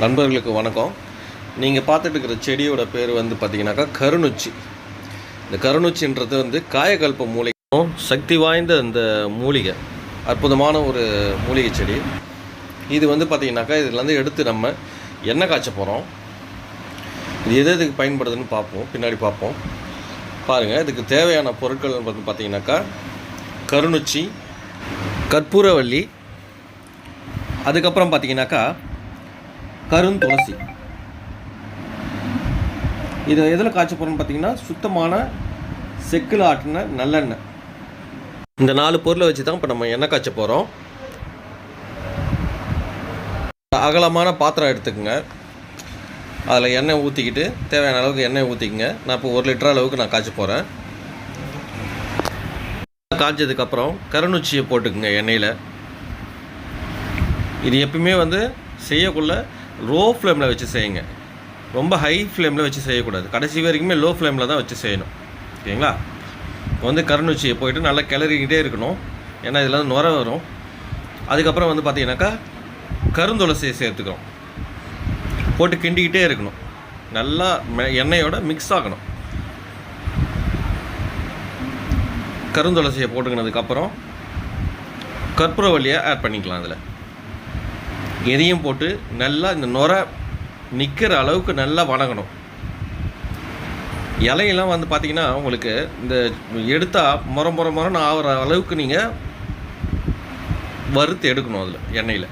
நண்பர்களுக்கு வணக்கம். நீங்கள் பார்த்துட்டு இருக்கிற செடியோட பேர் வந்து பார்த்தீங்கன்னாக்கா கருநொச்சி. இந்த கருநொச்சின்றது வந்து காயகல்ப மூலிகையும் சக்தி வாய்ந்த இந்த மூலிகை, அற்புதமான ஒரு மூலிகை செடி. இது வந்து பார்த்திங்கனாக்கா இதுலேருந்து எடுத்து நம்ம எண்ணெய் காய்ச்ச போகிறோம். இது எதுக்கு பயன்படுதுன்னு பார்ப்போம், பின்னாடி பார்ப்போம். பாருங்கள், இதுக்கு தேவையான பொருட்கள் வந்து பார்த்திங்கனாக்கா கருநொச்சி, கற்பூரவள்ளி, அதுக்கப்புறம் பார்த்திங்கனாக்கா கருந்துளசி. இதை எதில் காய்ச்ச போகிறோன்னு பார்த்தீங்கன்னா சுத்தமான செக்கில் ஆட்டின நல்லெண்ணெய். இந்த 4 பொருளை வச்சு தான் இப்போ நம்ம எண்ணெய் காய்ச்ச போகிறோம். அகலமான பாத்திரம் எடுத்துக்கோங்க. அதில் எண்ணெய் ஊற்றிக்கிட்டு தேவையான அளவுக்கு எண்ணெய் ஊற்றிக்கங்க. நான் இப்போ 1 லிட்டர் அளவுக்கு நான் காய்ச்ச போகிறேன். காய்ச்சதுக்கப்புறம் கருநொச்சியை போட்டுக்குங்க எண்ணெயில். இது எப்பவுமே வந்து செய்யக்குள்ள லோ ஃப்ளேமில் வச்சு செய்யுங்க. ரொம்ப ஹை ஃப்ளேமில் வச்சு செய்யக்கூடாது. கடைசி வரைக்குமே லோ ஃப்ளேமில் தான் வச்சு செய்யணும். ஓகேங்களா? வந்து கருநொச்சியை போயிட்டு நல்லா கிளறிக்கிட்டே இருக்கணும். ஏன்னா இதில் நுர வரும். அதுக்கப்புறம் வந்து பார்த்திங்கனாக்கா கருந்துளசியை சேர்த்துக்கிறோம். போட்டு கிண்டிக்கிட்டே இருக்கணும். நல்லா எண்ணெயோட மிக்ஸ் ஆகணும். கருந்துளசியை போட்டுக்கினதுக்கப்புறம் கற்பூரவள்ளியை ஆட் பண்ணிக்கலாம். அதில் எதையும் போட்டு நல்லா இந்த நுர நிற்கிற அளவுக்கு நல்லா வணங்கணும். இலையெல்லாம் வந்து பார்த்திங்கன்னா உங்களுக்கு இந்த எடுத்தால் முறன்னு ஆகிற அளவுக்கு நீங்கள் வறுத்து எடுக்கணும். அதில் எண்ணெயில்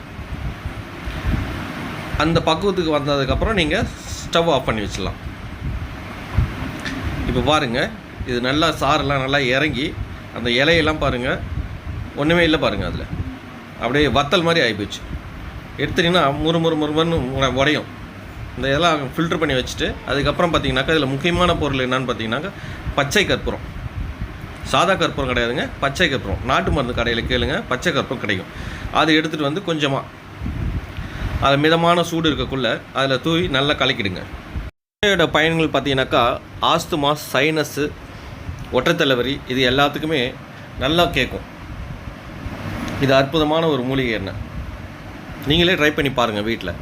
அந்த பக்குவத்துக்கு வந்ததுக்கப்புறம் நீங்கள் ஸ்டவ் ஆஃப் பண்ணி வச்சிடலாம். இப்போ பாருங்கள், இது நல்லா சாரெல்லாம் நல்லா இறங்கி அந்த இலையெல்லாம் பாருங்கள் ஒன்றுமே இல்லை பாருங்கள். அதில் அப்படியே வத்தல் மாதிரி ஆகிப்போச்சு. எடுத்துட்டிங்கன்னா முறுமுறுன்னு உடையும். இந்த இதெல்லாம் ஃபில்ட்ரு பண்ணி வச்சுட்டு அதுக்கப்புறம் பார்த்திங்கனாக்கா இதில் முக்கியமான பொருள் என்னென்னு பார்த்தீங்கன்னாக்கா பச்சை கற்பூரம். சாதா கற்பூரம் கிடையாதுங்க, பச்சை கற்பூரம். நாட்டு மருந்து கடையில் கேளுங்க, பச்சை கற்பூரம் கிடைக்கும். அது எடுத்துகிட்டு வந்து கொஞ்சமாக அதில் மிதமான சூடு இருக்கக்குள்ளே அதில் தூவி நல்லா கலக்கிடுங்க. இதோட பயன்கள் பார்த்தீங்கன்னாக்கா ஆஸ்துமா, சைனஸு, ஒற்றைத்தலைவரி இது எல்லாத்துக்குமே நல்லா கேட்கும். இது அற்புதமான ஒரு மூலிகை எண்ணெய். நீங்களே ட்ரை பண்ணி பாருங்கள் வீட்டில்.